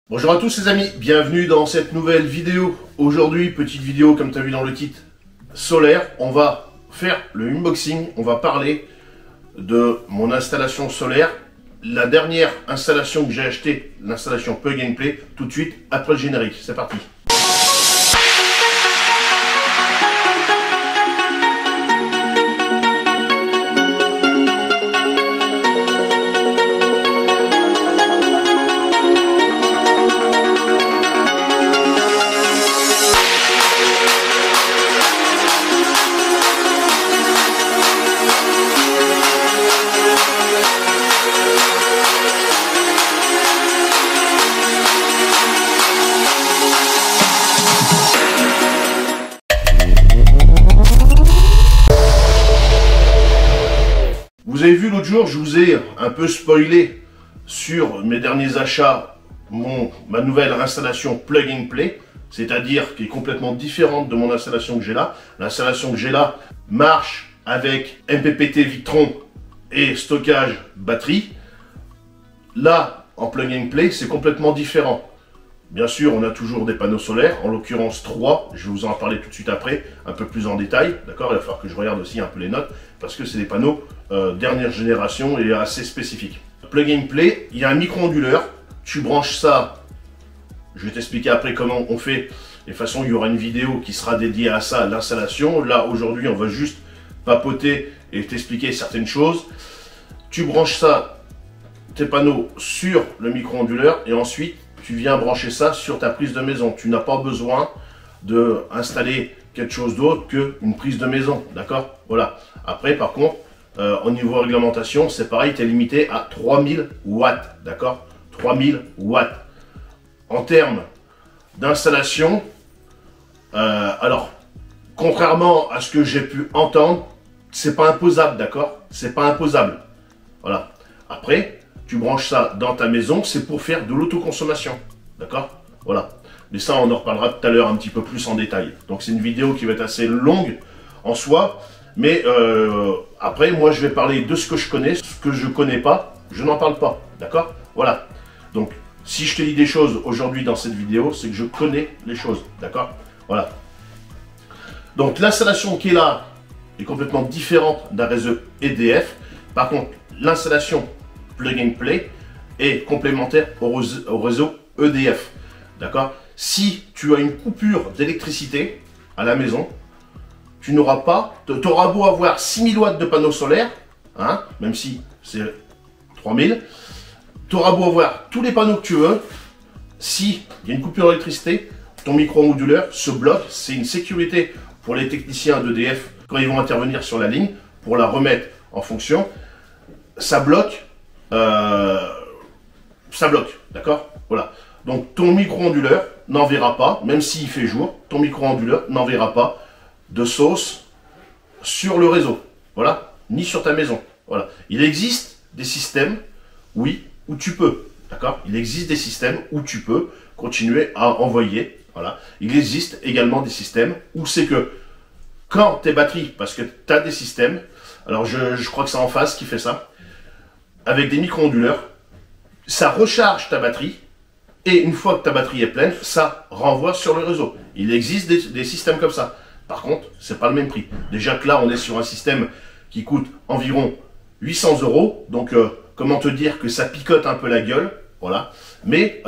Bonjour à tous les amis, bienvenue dans cette nouvelle vidéo. Aujourd'hui, petite vidéo comme tu as vu dans le titre, solaire. On va faire le unboxing, on va parler de mon installation solaire. La dernière installation que j'ai achetée, l'installation Plug and Play, tout de suite après le générique. C'est parti. Vous avez vu l'autre jour, je vous ai un peu spoilé sur mes derniers achats, ma nouvelle installation Plug and Play, c'est-à-dire qui est complètement différente de mon installation que j'ai là. L'installation que j'ai là marche avec MPPT Victron et stockage batterie. Là, en Plug and Play, c'est complètement différent. Bien sûr, on a toujours des panneaux solaires, en l'occurrence 3, je vais vous en parler tout de suite après, un peu plus en détail, d'accord? Il va falloir que je regarde aussi un peu les notes, parce que c'est des panneaux dernière génération et assez spécifiques. Plug and Play, il y a un micro-onduleur, tu branches ça, je vais t'expliquer après comment on fait, et de toute façon il y aura une vidéo qui sera dédiée à ça, l'installation. Là aujourd'hui on va juste papoter et t'expliquer certaines choses. Tu branches ça, tes panneaux sur le micro-onduleur, et ensuite tu viens brancher ça sur ta prise de maison. Tu n'as pas besoin d'installer quelque chose d'autre qu'une prise de maison, d'accord? Voilà. Après, par contre, au niveau réglementation, c'est pareil, tu es limité à 3000 watts, d'accord? 3000 watts. En termes d'installation, alors, contrairement à ce que j'ai pu entendre, c'est pas imposable, d'accord? C'est pas imposable. Voilà. Après, tu branches ça dans ta maison, c'est pour faire de l'autoconsommation, d'accord? Voilà. Mais ça, on en reparlera tout à l'heure un petit peu plus en détail. Donc, c'est une vidéo qui va être assez longue en soi. Mais après, moi, je vais parler de ce que je connais. Ce que je ne connais pas, je n'en parle pas, d'accord? Voilà. Donc, si je te dis des choses aujourd'hui dans cette vidéo, c'est que je connais les choses, d'accord? Voilà. Donc, l'installation qui est là est complètement différente d'un réseau EDF. Par contre, l'installation Plug and Play est complémentaire au réseau EDF. D'accord? Si tu as une coupure d'électricité à la maison, tu n'auras pas, tu auras beau avoir 6000 watts de panneaux solaires, hein, même si c'est 3000, tu auras beau avoir tous les panneaux que tu veux, si il y a une coupure d'électricité, ton micro-onduleur se bloque. C'est une sécurité pour les techniciens d'EDF quand ils vont intervenir sur la ligne pour la remettre en fonction. Ça bloque. D'accord? Voilà. Donc ton micro-onduleur n'enverra pas, même s'il fait jour, ton micro-onduleur n'enverra pas de sauce sur le réseau. Voilà. Ni sur ta maison. Voilà. Il existe des systèmes, oui, où tu peux. D'accord? Il existe des systèmes où tu peux continuer à envoyer. Voilà. Il existe également des systèmes où c'est que quand tes batteries, parce que tu as des systèmes, alors je crois que c'est En Phase qui fait ça, avec des micro-onduleurs, ça recharge ta batterie, et une fois que ta batterie est pleine, ça renvoie sur le réseau. Il existe des systèmes comme ça. Par contre, c'est pas le même prix. Déjà que là, on est sur un système qui coûte environ 800 €, donc comment te dire que ça picote un peu la gueule, voilà. Mais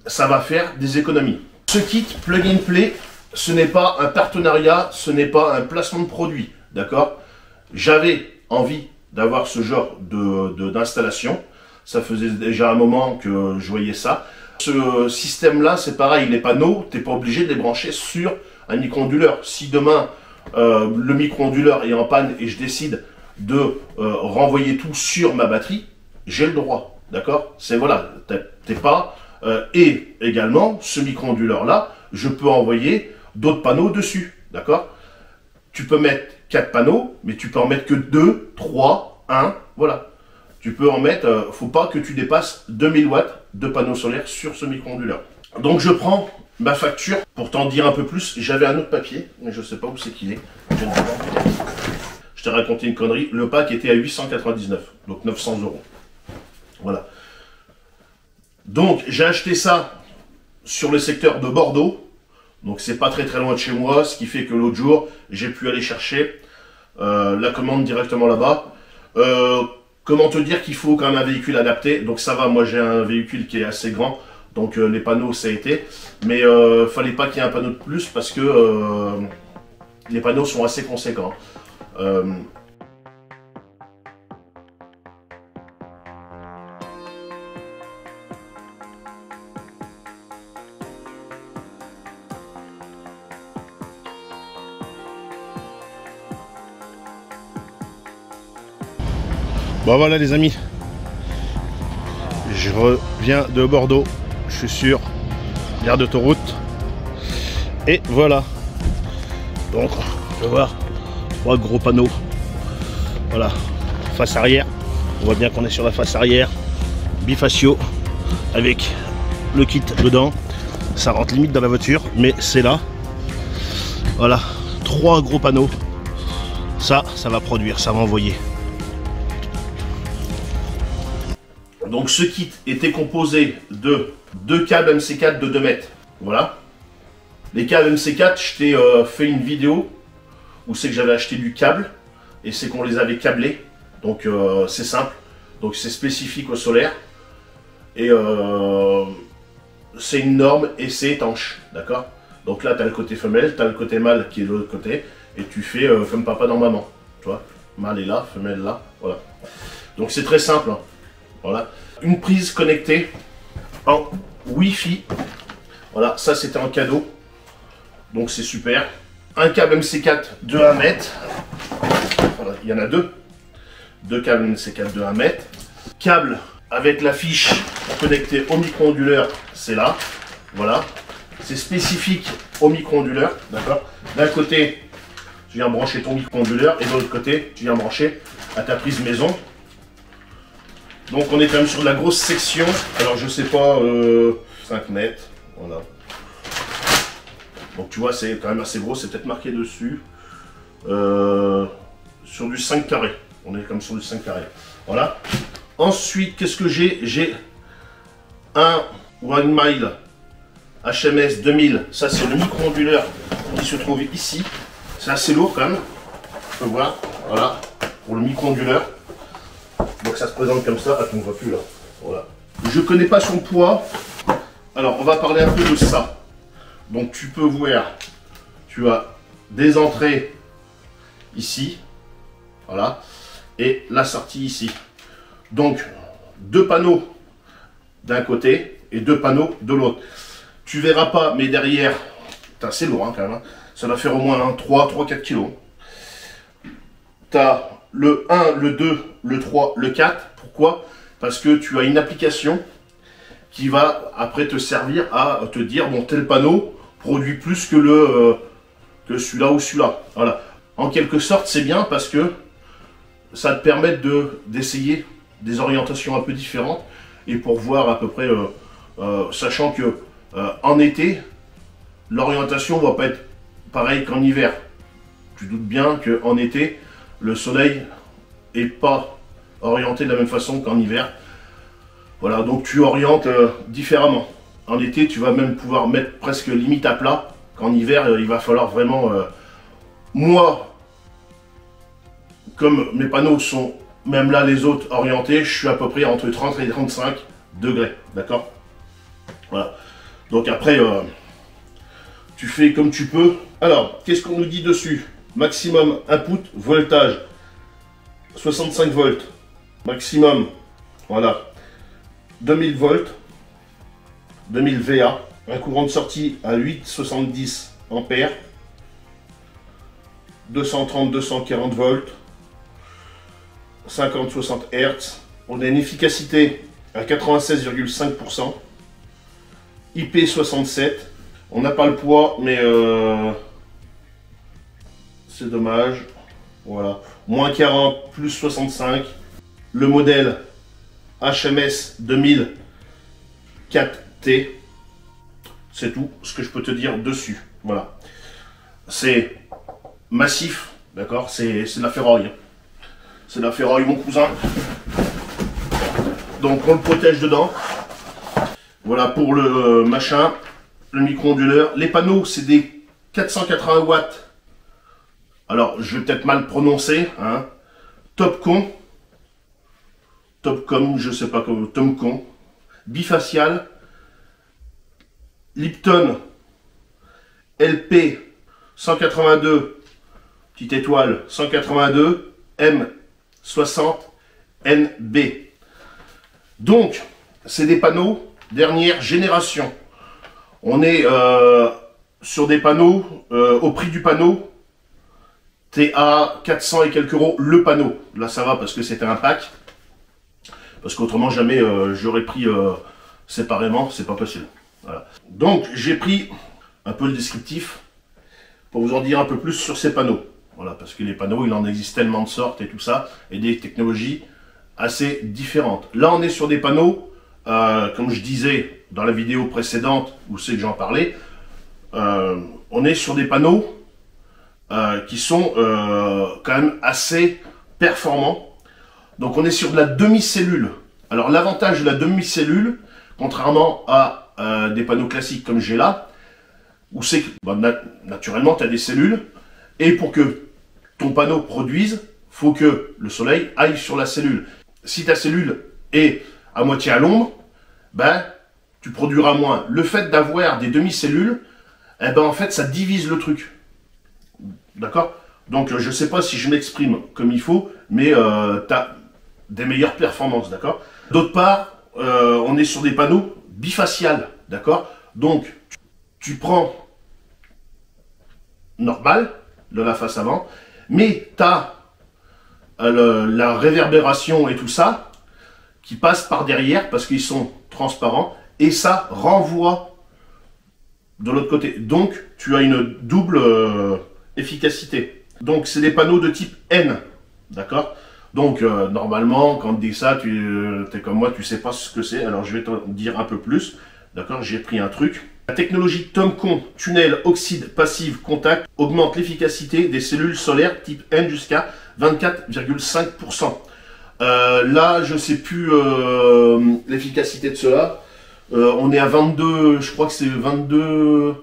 ça va faire des économies. Ce kit Plug and Play, ce n'est pas un partenariat, ce n'est pas un placement de produit, d'accord? J'avais envie d'avoir ce genre d'installation. Ça faisait déjà un moment que je voyais ça. Ce système-là, c'est pareil, les panneaux, tu n'es pas obligé de les brancher sur un micro-onduleur. Si demain, le micro-onduleur est en panne et je décide de renvoyer tout sur ma batterie, j'ai le droit, d'accord? C'est voilà, t'es pas... et également, ce micro-onduleur-là, je peux envoyer d'autres panneaux dessus, d'accord? Tu peux mettre 4 panneaux, mais tu peux en mettre que 2, 3, 1, voilà. Tu peux en mettre, faut pas que tu dépasses 2000 watts de panneaux solaires sur ce micro-onduleur. Donc je prends ma facture pour t'en dire un peu plus. J'avais un autre papier, mais je sais pas où c'est qu'il est. Je t'ai raconté une connerie. Le pack était à 899, donc 900 €. Voilà. Donc j'ai acheté ça sur le secteur de Bordeaux. Donc c'est pas très loin de chez moi, ce qui fait que l'autre jour, j'ai pu aller chercher la commande directement là-bas. Comment te dire qu'il faut quand même un véhicule adapté. Donc ça va, moi j'ai un véhicule qui est assez grand. Donc les panneaux ça a été. Mais fallait pas qu'il y ait un panneau de plus parce que les panneaux sont assez conséquents. Bon voilà les amis, je reviens de Bordeaux, je suis sur l'aire d'autoroute et voilà, donc on peut voir 3 gros panneaux, voilà, face arrière, on voit bien qu'on est sur la face arrière, bifaciaux avec le kit dedans, ça rentre limite dans la voiture mais c'est là, voilà, 3 gros panneaux, ça va produire, ça va envoyer. Donc ce kit était composé de 2 câbles MC4 de 2 mètres. Voilà. Les câbles MC4, je t'ai fait une vidéo où c'est que j'avais acheté du câble et c'est qu'on les avait câblés. Donc c'est simple. Donc c'est spécifique au solaire. Et c'est une norme et c'est étanche. D'accord. Donc là tu as le côté femelle, tu as le côté mâle qui est de l'autre côté. Et tu fais comme papa dans maman. Tu vois. Mâle est là, femelle là. Voilà. Donc c'est très simple. Hein. Voilà. Une prise connectée en Wi-Fi. Voilà, ça c'était en cadeau. Donc c'est super. Un câble MC4 de 1 mètre. Voilà, il y en a 2. 2 câbles MC4 de 1 mètre. Câble avec la fiche connectée au micro-onduleur, c'est là. Voilà. C'est spécifique au micro-onduleur. D'accord. D'un côté, tu viens brancher ton micro-onduleur et de l'autre côté, tu viens brancher à ta prise maison. Donc on est quand même sur de la grosse section, alors je sais pas, 5 mètres, voilà. Donc tu vois c'est quand même assez gros, c'est peut-être marqué dessus. Sur du 5 carrés, on est comme sur du 5 carrés, voilà. Ensuite qu'est-ce que j'ai? J'ai un One Mile HMS 2000, ça c'est le micro-onduleur qui se trouve ici. C'est assez lourd quand même, tu peux voir, voilà, pour le micro-onduleur. Donc ça se présente comme ça, on ne voit plus là. Voilà. Je ne connais pas son poids. Alors on va parler un peu de ça. Donc tu peux voir, tu as des entrées ici, voilà, et la sortie ici. Donc 2 panneaux d'un côté et 2 panneaux de l'autre. Tu verras pas, mais derrière, c'est lourd hein, quand même. Hein. Ça va faire au moins 3-4 kg. Tu as le 1, le 2, le 3, le 4. Pourquoi? Parce que tu as une application qui va après te servir à te dire bon tel panneau produit plus que celui-là ou celui-là. Voilà. En quelque sorte, c'est bien parce que ça te permet d'essayer des orientations un peu différentes et pour voir à peu près, sachant que en été, l'orientation va pas être pareille qu'en hiver. Tu doutes bien qu'en été, le soleil n'est pas orienté de la même façon qu'en hiver. Voilà, donc tu orientes différemment. En été, tu vas même pouvoir mettre presque limite à plat. Qu'en hiver, il va falloir vraiment... moi, comme mes panneaux sont, même là les autres, orientés, je suis à peu près entre 30 et 35 degrés. D'accord? Voilà. Donc après, tu fais comme tu peux. Alors, qu'est-ce qu'on nous dit dessus? Maximum input, voltage, 65 volts. Maximum, voilà, 2000 volts, 2000 VA. Un courant de sortie à 8,70 ampères. 230-240 volts. 50-60 Hz. On a une efficacité à 96,5%. IP67. On n'a pas le poids, mais c'est dommage. Voilà. Moins 40, plus 65. Le modèle HMS 2000 4T. C'est tout ce que je peux te dire dessus. Voilà. C'est massif, d'accord? C'est de la ferraille. C'est de la ferraille, mon cousin. Donc on le protège dedans. Voilà pour le machin, le micro-onduleur. Les panneaux, c'est des 480 watts. Alors, je vais peut-être mal prononcer, hein. Topcon, je sais pas comment, Tomcon, bifacial, Lipton, LP 182, petite étoile 182, M60, NB. Donc, c'est des panneaux dernière génération. On est sur des panneaux, au prix du panneau, t'es à 400 et quelques euros le panneau. Là ça va parce que c'était un pack. Parce qu'autrement jamais j'aurais pris séparément, c'est pas possible. Voilà. Donc j'ai pris un peu le descriptif pour vous en dire un peu plus sur ces panneaux. Voilà, parce que les panneaux, il en existe tellement de sortes et tout ça, et des technologies assez différentes. Là on est sur des panneaux, comme je disais dans la vidéo précédente, où c'est que j'en parlais, on est sur des panneaux qui sont quand même assez performants. Donc on est sur de la demi-cellule. Alors l'avantage de la demi-cellule, contrairement à des panneaux classiques comme j'ai là, où c'est que bah, naturellement tu as des cellules, et pour que ton panneau produise, faut que le soleil aille sur la cellule. Si ta cellule est à moitié à l'ombre, ben tu produiras moins. Le fait d'avoir des demi-cellules, eh ben en fait ça divise le truc. D'accord? Donc je ne sais pas si je m'exprime comme il faut, mais tu as des meilleures performances, d'accord? D'autre part, on est sur des panneaux bifaciales, d'accord? Donc tu prends normal de la face avant, mais tu as la réverbération et tout ça qui passe par derrière parce qu'ils sont transparents et ça renvoie de l'autre côté. Donc tu as une double efficacité. Donc c'est des panneaux de type N, d'accord? Donc normalement quand tu dis ça, tu es comme moi, tu sais pas ce que c'est. Alors je vais te dire un peu plus, d'accord? J'ai pris un truc. La technologie Tomcon tunnel oxyde passive contact augmente l'efficacité des cellules solaires type N jusqu'à 24,5%. Là je sais plus l'efficacité de cela. On est à 22, je crois que c'est 22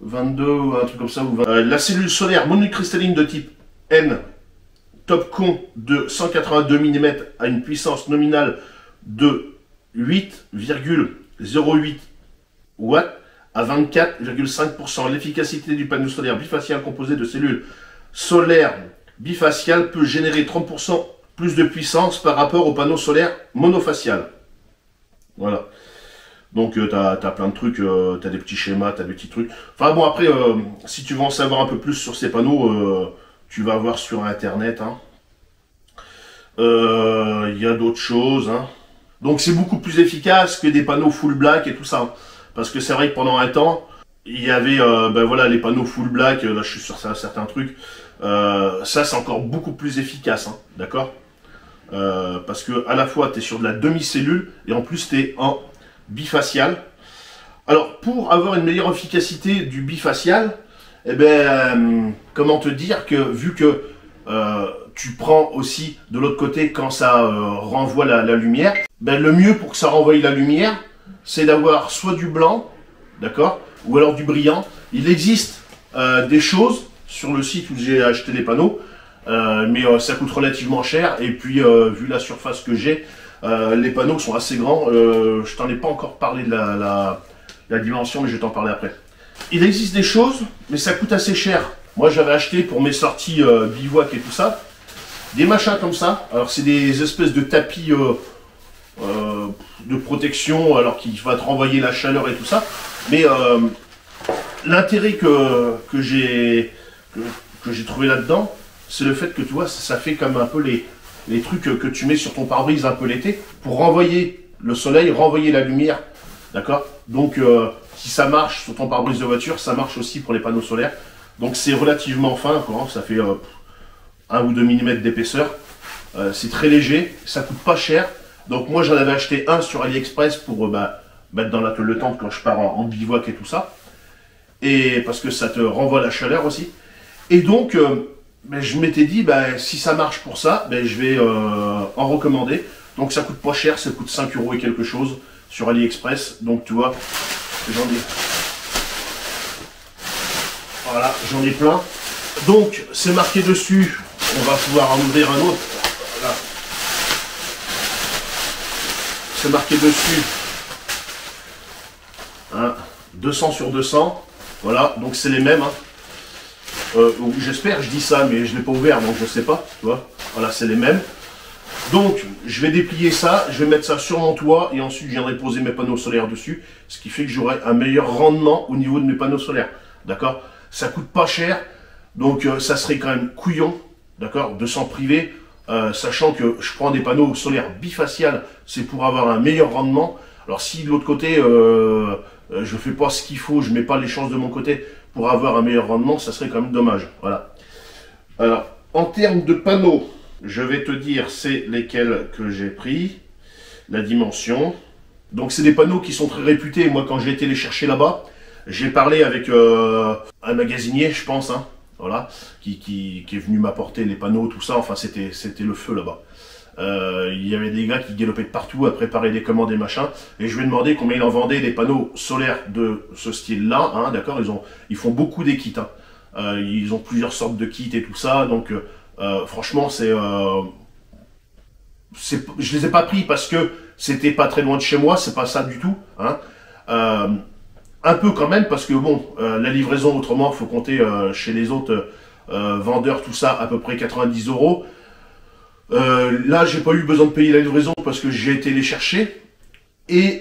ou un truc comme ça. La cellule solaire monocristalline de type N Topcon de 182 mm à une puissance nominale de 8,08 watts à 24,5%. L'efficacité du panneau solaire bifacial composé de cellules solaires bifaciales peut générer 30% plus de puissance par rapport au panneau solaire monofacial. Voilà. Donc tu as plein de trucs, tu as des petits schémas, tu as des petits trucs. Enfin bon, après, si tu veux en savoir un peu plus sur ces panneaux, tu vas voir sur internet. Il y a d'autres choses. Donc c'est beaucoup plus efficace que des panneaux full black et tout ça. Parce que c'est vrai que pendant un temps, il y avait ben voilà, les panneaux full black, là je suis sur certains trucs. Ça c'est encore beaucoup plus efficace, d'accord? Parce que à la fois tu es sur de la demi-cellule et en plus tu es en bifacial. Alors pour avoir une meilleure efficacité du bifacial, eh ben, comment te dire que vu que tu prends aussi de l'autre côté quand ça renvoie la lumière, ben, le mieux pour que ça renvoie la lumière, c'est d'avoir soit du blanc, d'accord, ou alors du brillant. Il existe des choses sur le site où j'ai acheté les panneaux, mais ça coûte relativement cher, et puis vu la surface que j'ai, les panneaux sont assez grands. Je t'en ai pas encore parlé de la dimension, mais je vais t'en parler après. Il existe des choses, mais ça coûte assez cher. Moi j'avais acheté pour mes sorties bivouac et tout ça, des machins comme ça. Alors c'est des espèces de tapis de protection, alors qui va te renvoyer la chaleur et tout ça. Mais l'intérêt que j'ai trouvé là-dedans, c'est le fait que tu vois, ça fait comme un peu les trucs que tu mets sur ton pare-brise un peu l'été, pour renvoyer le soleil, renvoyer la lumière, d'accord? Donc si ça marche sur ton pare-brise de voiture, ça marche aussi pour les panneaux solaires. Donc c'est relativement fin, quoi. Ça fait 1 ou 2 mm d'épaisseur. C'est très léger, ça coûte pas cher. Donc moi j'en avais acheté un sur AliExpress pour mettre dans le tente quand je pars en bivouac et tout ça. Et parce que ça te renvoie la chaleur aussi. Et donc je m'étais dit, si ça marche pour ça, je vais en recommander. Donc ça coûte pas cher, ça coûte 5 € et quelque chose sur AliExpress. Donc tu vois, j'en ai... Voilà, j'en ai plein. Donc c'est marqué dessus, on va pouvoir en ouvrir un autre. Voilà. C'est marqué dessus. Hein, 200 sur 200. Voilà, donc c'est les mêmes. Hein. J'espère, je dis ça, mais je ne l'ai pas ouvert, donc je ne sais pas. Tu vois, voilà, c'est les mêmes. Donc, je vais déplier ça, je vais mettre ça sur mon toit, et ensuite je viendrai poser mes panneaux solaires dessus, ce qui fait que j'aurai un meilleur rendement au niveau de mes panneaux solaires. D'accord? Ça coûte pas cher, donc ça serait quand même couillon, d'accord, de s'en priver, sachant que je prends des panneaux solaires bifaciales, c'est pour avoir un meilleur rendement. Alors si de l'autre côté, je fais pas ce qu'il faut, je mets pas les chances de mon côté pour avoir un meilleur rendement, ça serait quand même dommage. Voilà. Alors, en termes de panneaux, je vais te dire c'est lesquels que j'ai pris, la dimension. Donc c'est des panneaux qui sont très réputés. Moi quand j'ai été les chercher là-bas, j'ai parlé avec un magasinier, je pense, hein, voilà, qui est venu m'apporter les panneaux, tout ça. Enfin c'était le feu là-bas. Il y avait des gars qui galopaient de partout à préparer des commandes et machin. Et je lui ai demandé combien il en vendait des panneaux solaires de ce style-là. Hein, d'accord, ils font beaucoup des kits. Hein. Ils ont plusieurs sortes de kits et tout ça. Donc franchement, je les ai pas pris parce que c'était pas très loin de chez moi. C'est pas ça du tout. Hein. Un peu quand même parce que bon, la livraison autrement, faut compter chez les autres vendeurs tout ça à peu près 90 €. Là, j'ai pas eu besoin de payer la livraison parce que j'ai été les chercher et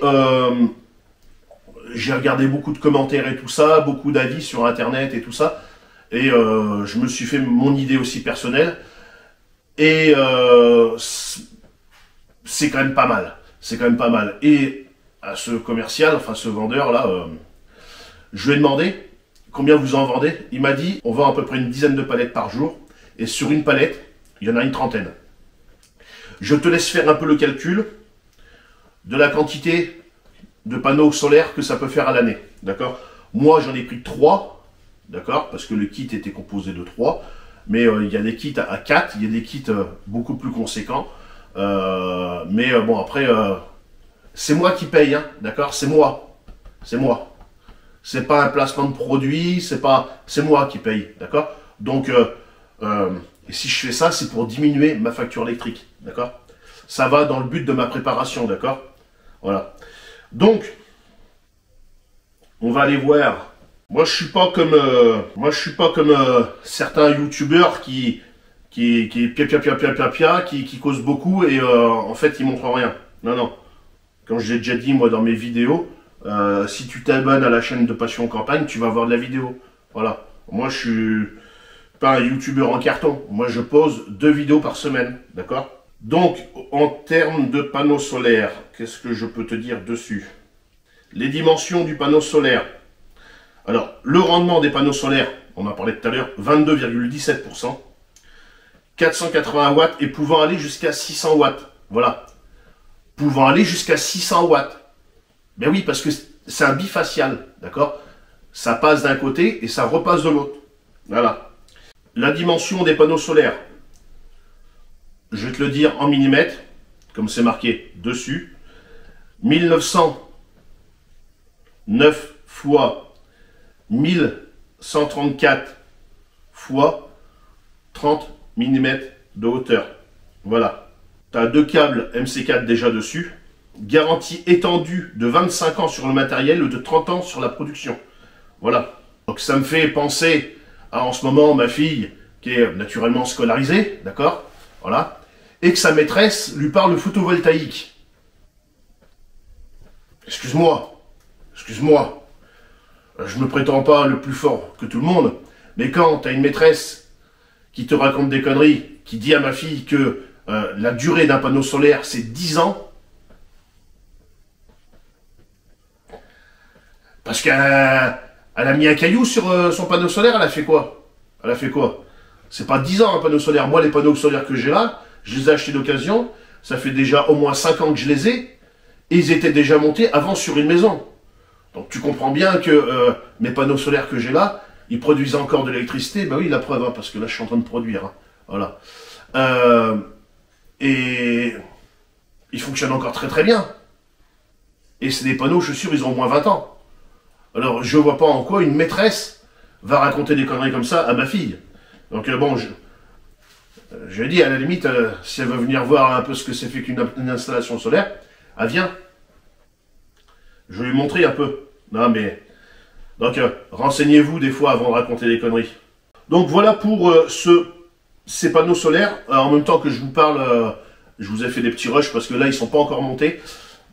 j'ai regardé beaucoup de commentaires et tout ça, beaucoup d'avis sur internet et tout ça, et je me suis fait mon idée aussi personnelle et c'est quand même pas mal, c'est quand même pas mal. Et à ce commercial, enfin ce vendeur là, je lui ai demandé combien vous en vendez. Il m'a dit on vend à peu près une dizaine de palettes par jour et sur une palette, il y en a une trentaine. Je te laisse faire un peu le calcul de la quantité de panneaux solaires que ça peut faire à l'année. D'accord? Moi, j'en ai pris 3. D'accord? Parce que le kit était composé de 3. Mais il y a des kits à 4. Il y a des kits beaucoup plus conséquents. Mais bon, après, c'est moi qui paye. Hein, d'accord? C'est moi. C'est moi. C'est pas un placement de produit. C'est moi qui paye. D'accord? Donc, et si je fais ça, c'est pour diminuer ma facture électrique, d'accord? Ça va dans le but de ma préparation, d'accord? Voilà. Donc, on va aller voir. Moi, je suis pas comme, certains youtubeurs qui causent beaucoup et en fait, ils montrent rien. Non, non. Comme je l'ai déjà dit, moi, dans mes vidéos, si tu t'abonnes à la chaîne de Passion Campagne, tu vas voir de la vidéo. Voilà. Moi, je suis pas un youtubeur en carton. Moi, je pose 2 vidéos par semaine, d'accord? Donc, en termes de panneaux solaires, qu'est-ce que je peux te dire dessus? Les dimensions du panneau solaire. Alors, le rendement des panneaux solaires, on en parlait tout à l'heure, 22,17%, 480 watts et pouvant aller jusqu'à 600 watts. Voilà. Pouvant aller jusqu'à 600 watts. Ben oui, parce que c'est un bifacial, d'accord? Ça passe d'un côté et ça repasse de l'autre. Voilà. La dimension des panneaux solaires, je vais te le dire en millimètres, comme c'est marqué dessus. 1909 fois 1134 fois 30 mm de hauteur. Voilà. Tu as 2 câbles MC4 déjà dessus. Garantie étendue de 25 ans sur le matériel ou de 30 ans sur la production. Voilà. Donc ça me fait penser à en ce moment ma fille qui est naturellement scolarisée, d'accord? Voilà. Et que sa maîtresse lui parle de photovoltaïque. Excuse-moi. Excuse-moi. Je me prétends pas le plus fort que tout le monde, mais quand tu as une maîtresse qui te raconte des conneries, qui dit à ma fille que la durée d'un panneau solaire c'est 10 ans, parce qu'elle a mis un caillou sur son panneau solaire, elle a fait quoi? Elle a fait quoi? C'est pas 10 ans un panneau solaire. Moi, les panneaux solaires que j'ai là, je les ai achetés d'occasion. Ça fait déjà au moins 5 ans que je les ai. Et ils étaient déjà montés avant sur une maison. Donc tu comprends bien que mes panneaux solaires que j'ai là, ils produisent encore de l'électricité. Ben oui, la preuve, hein, parce que là, je suis en train de produire. Hein. Voilà. Et ils fonctionnent encore très très bien. Et c'est des panneaux, je suis sûr, ils ont au moins 20 ans. Alors, je vois pas en quoi une maîtresse va raconter des conneries comme ça à ma fille. Donc, bon, je dis, à la limite, si elle veut venir voir un peu ce que c'est fait qu'une installation solaire, elle vient. Je vais lui montrer un peu. Non, mais... Donc, renseignez-vous des fois avant de raconter des conneries. Donc, voilà pour ces panneaux solaires. En même temps que je vous parle, je vous ai fait des petits rushs parce que là, ils sont pas encore montés.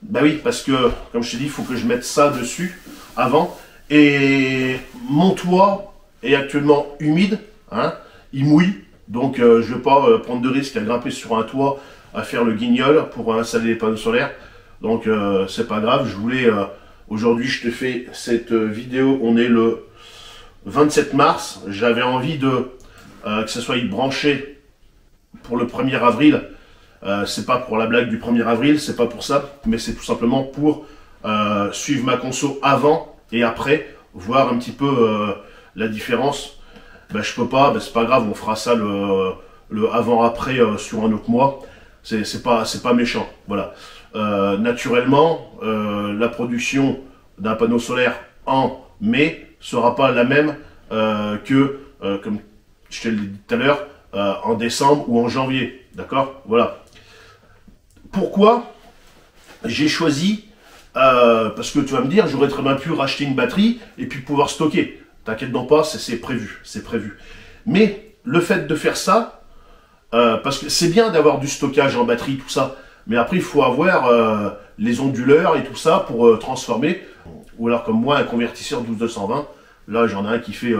Bah oui, parce que, comme je t'ai dit, il faut que je mette ça dessus avant. Et mon toit est actuellement humide, hein, il mouille. Donc, je ne vais pas prendre de risque à grimper sur un toit, à faire le guignol pour installer les panneaux solaires. Donc, c'est pas grave. Je voulais... aujourd'hui, je te fais cette vidéo. On est le 27 mars. J'avais envie de que ce soit branché pour le 1er avril. C'est pas pour la blague du 1er avril, c'est pas pour ça, mais c'est tout simplement pour suivre ma conso avant et après, voir un petit peu la différence. Ben, je peux pas, ben, c'est pas grave, on fera ça le avant-après sur un autre mois. C'est pas méchant, voilà. Naturellement, la production d'un panneau solaire en mai sera pas la même que, comme je te l'ai dit tout à l'heure, en décembre ou en janvier, d'accord? Voilà. Pourquoi j'ai choisi, parce que tu vas me dire, j'aurais très bien pu racheter une batterie et puis pouvoir stocker. T'inquiète donc pas, c'est prévu, c'est prévu. Mais le fait de faire ça, parce que c'est bien d'avoir du stockage en batterie, tout ça, mais après il faut avoir les onduleurs et tout ça pour transformer, ou alors comme moi, un convertisseur 12220, là j'en ai un qui fait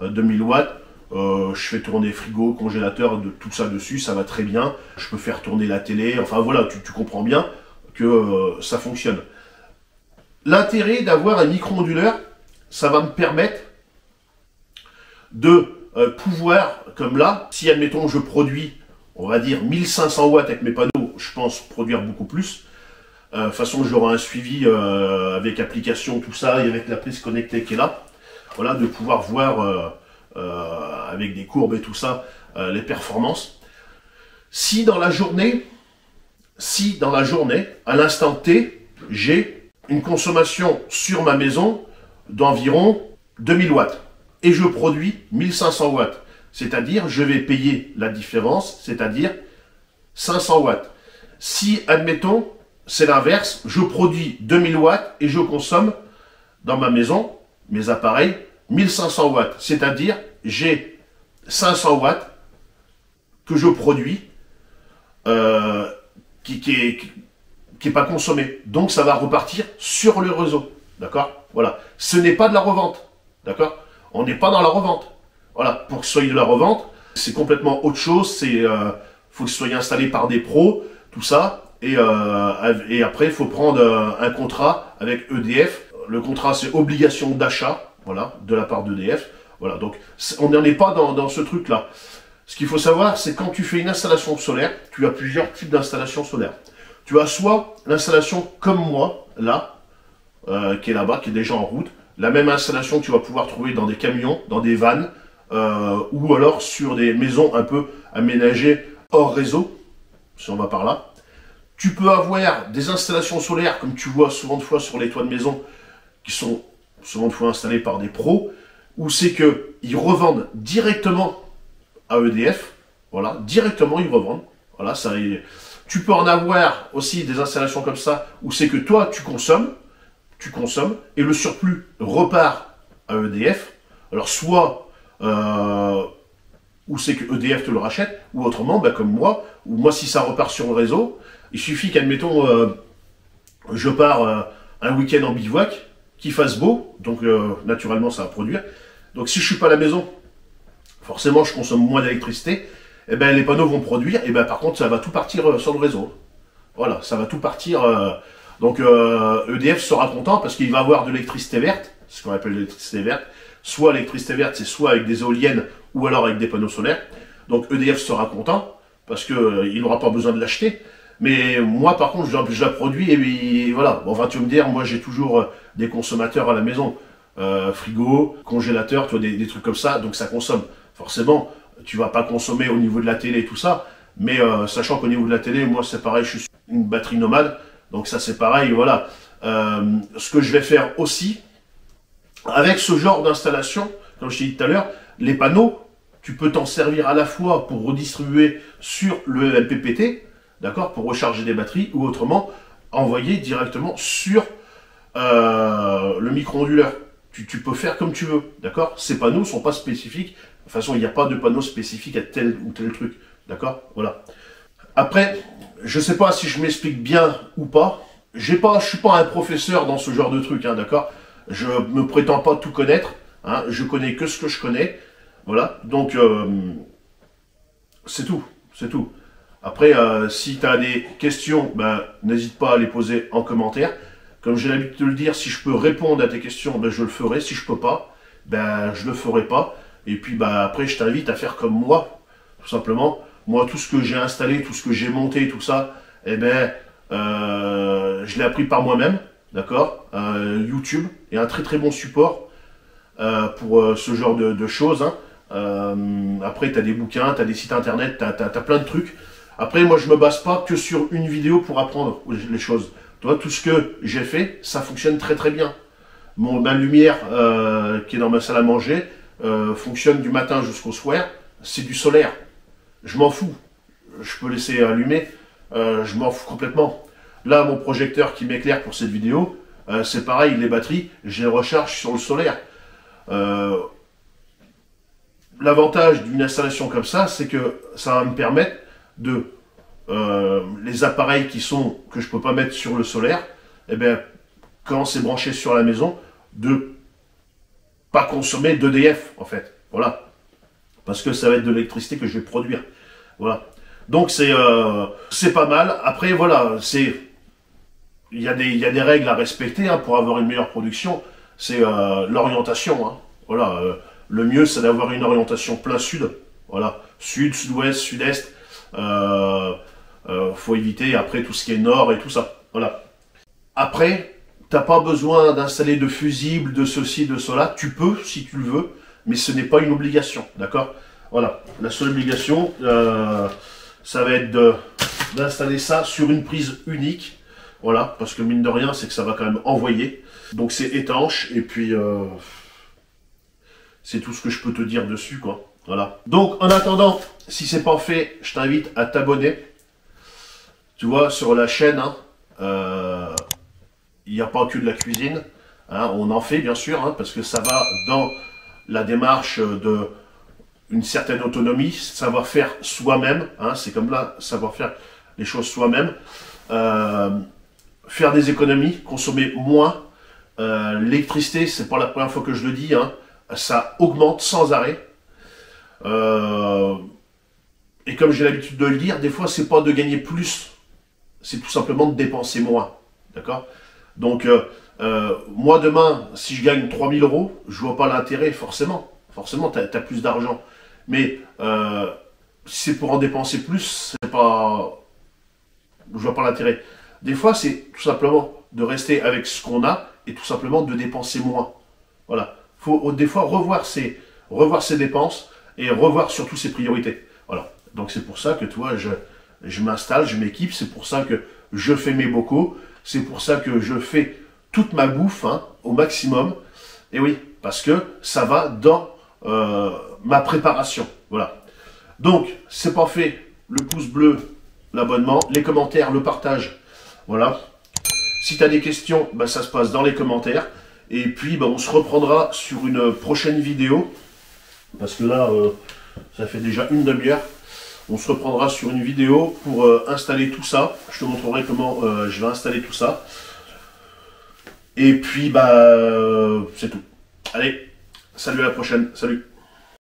2000 watts, je fais tourner frigo, congélateur, tout ça dessus, ça va très bien. Je peux faire tourner la télé, enfin voilà, tu comprends bien que ça fonctionne. L'intérêt d'avoir un micro-onduleur, ça va me permettre de pouvoir, comme là, si admettons je produis, on va dire 1500 watts avec mes panneaux, je pense produire beaucoup plus. De toute façon, j'aurai un suivi avec application, tout ça, et avec la prise connectée qui est là. Voilà, de pouvoir voir... avec des courbes et tout ça, les performances. Si dans la journée, à l'instant T, j'ai une consommation sur ma maison d'environ 2000 watts, et je produis 1500 watts, c'est-à-dire je vais payer la différence, c'est-à-dire 500 watts. Si, admettons, c'est l'inverse, je produis 2000 watts et je consomme dans ma maison, mes appareils, 1500 watts, c'est-à-dire j'ai 500 watts que je produis qui est pas consommé. Donc ça va repartir sur le réseau. D'accord? Voilà. Ce n'est pas de la revente. D'accord? On n'est pas dans la revente. Voilà. Pour que ce soit de la revente, c'est complètement autre chose. C'est faut que ce soit installé par des pros, tout ça. Et après, il faut prendre un contrat avec EDF. Le contrat, c'est obligation d'achat. Voilà, de la part d'EDF. Voilà, donc on n'en est pas dans ce truc-là. Ce qu'il faut savoir, c'est quand tu fais une installation solaire, tu as plusieurs types d'installations solaires. Tu as soit l'installation comme moi, là, qui est là-bas, qui est déjà en route, la même installation que tu vas pouvoir trouver dans des camions, dans des vannes, ou alors sur des maisons un peu aménagées hors réseau, si on va par là. Tu peux avoir des installations solaires, comme tu vois souvent de fois sur les toits de maison, qui sont souvent de fois installés par des pros, où c'est qu'ils revendent directement à EDF, voilà, directement ils revendent, voilà, ça, tu peux en avoir aussi des installations comme ça, où c'est que toi tu consommes, et le surplus repart à EDF, alors soit, où c'est que EDF te le rachète, ou autrement, bah, comme moi, ou moi si ça repart sur le réseau, il suffit qu'admettons, je pars un week-end en bivouac, qu'il fasse beau, donc naturellement ça va produire. Donc si je suis pas à la maison, forcément je consomme moins d'électricité, et ben les panneaux vont produire, et ben par contre ça va tout partir sur le réseau. Voilà, ça va tout partir. Donc EDF sera content parce qu'il va avoir de l'électricité verte, ce qu'on appelle l'électricité verte. Soit l'électricité verte, c'est soit avec des éoliennes ou alors avec des panneaux solaires. Donc EDF sera content parce qu'il n'aura pas besoin de l'acheter. Mais moi, par contre, je la produis et puis voilà. Bon, enfin, tu vas me dire, moi, j'ai toujours des consommateurs à la maison. Frigo, congélateur, tu vois, des trucs comme ça. Donc, ça consomme. Forcément, tu vas pas consommer au niveau de la télé et tout ça. Mais sachant qu'au niveau de la télé, moi, c'est pareil, je suis une batterie nomade. Donc, ça, c'est pareil, voilà. Ce que je vais faire aussi, avec ce genre d'installation, comme je t'ai dit tout à l'heure, les panneaux, tu peux t'en servir à la fois pour redistribuer sur le MPPT, d'accord, pour recharger des batteries, ou autrement, envoyer directement sur le micro-onduleur. Tu peux faire comme tu veux, d'accord. Ces panneaux ne sont pas spécifiques. De toute façon, il n'y a pas de panneau spécifique à tel ou tel truc, d'accord. Voilà. Après, je ne sais pas si je m'explique bien ou pas. Je ne suis pas un professeur dans ce genre de truc, hein, d'accord. Je ne me prétends pas tout connaître. Hein, je connais que ce que je connais. Voilà. Donc, c'est tout. C'est tout. Après, si tu as des questions, ben, n'hésite pas à les poser en commentaire. Comme j'ai l'habitude de le dire, si je peux répondre à tes questions, ben, je le ferai. Si je peux pas, ben, je le ferai pas. Et puis ben, après, je t'invite à faire comme moi, tout simplement. Moi, tout ce que j'ai installé, tout ce que j'ai monté, tout ça, eh ben, je l'ai appris par moi-même, d'accord. YouTube est un très très bon support pour ce genre de choses. Hein. Après, tu as des bouquins, tu as des sites internet, tu as plein de trucs. Après, moi, je me base pas que sur une vidéo pour apprendre les choses. Tu vois, tout ce que j'ai fait, ça fonctionne très très bien. Ma lumière qui est dans ma salle à manger fonctionne du matin jusqu'au soir. C'est du solaire. Je m'en fous. Je peux laisser allumer. Je m'en fous complètement. Là, mon projecteur qui m'éclaire pour cette vidéo, c'est pareil, les batteries, je les recharge sur le solaire. L'avantage d'une installation comme ça, c'est que ça va me permettre de les appareils que je peux pas mettre sur le solaire, eh bien, quand c'est branché sur la maison, de pas consommer d'EDF en fait. Voilà. Parce que ça va être de l'électricité que je vais produire. Voilà. Donc c'est pas mal. Après voilà, il y a des règles à respecter hein, pour avoir une meilleure production. C'est l'orientation. Hein. Voilà. Le mieux c'est d'avoir une orientation plein sud. Voilà. Sud, sud-ouest, sud-est. Faut éviter après tout ce qui est nord et tout ça. Voilà. Après, t'as pas besoin d'installer de fusibles, de ceci, de cela. Tu peux si tu le veux, mais ce n'est pas une obligation. D'accord. Voilà. La seule obligation, ça va être d'installer ça sur une prise unique. Voilà. Parce que mine de rien, c'est que ça va quand même envoyer. Donc c'est étanche. Et puis, c'est tout ce que je peux te dire dessus, quoi. Voilà. Donc, en attendant, si c'est pas fait, je t'invite à t'abonner. Tu vois, sur la chaîne, il n'y a pas que de la cuisine. Hein, on en fait, bien sûr, hein, parce que ça va dans la démarche de une certaine autonomie, savoir faire soi-même. Hein, c'est comme là, savoir faire les choses soi-même. Faire des économies, consommer moins. L'électricité, c'est pas la première fois que je le dis, hein, ça augmente sans arrêt. Et comme j'ai l'habitude de le dire, des fois c'est pas de gagner plus, c'est tout simplement de dépenser moins, d'accord. Donc moi demain, si je gagne 3000 €, je vois pas l'intérêt forcément tu as plus d'argent, mais si c'est pour en dépenser plus, c'est pas, je vois pas l'intérêt. Des fois c'est tout simplement de rester avec ce qu'on a et tout simplement de dépenser moins. Voilà, faut des fois revoir ses dépenses et revoir surtout ses priorités. Voilà. Donc c'est pour ça que toi, je m'installe, je m'équipe, c'est pour ça que je fais mes bocaux, c'est pour ça que je fais toute ma bouffe hein, au maximum. Et oui, parce que ça va dans ma préparation. Voilà. Donc, c'est pas fait, le pouce bleu, l'abonnement, les commentaires, le partage. Voilà. Si tu as des questions, bah, ça se passe dans les commentaires. Et puis, bah, on se reprendra sur une prochaine vidéo. Parce que là, ça fait déjà une demi-heure. On se reprendra sur une vidéo pour installer tout ça. Je te montrerai comment je vais installer tout ça. Et puis, bah, c'est tout. Allez, salut à la prochaine. Salut.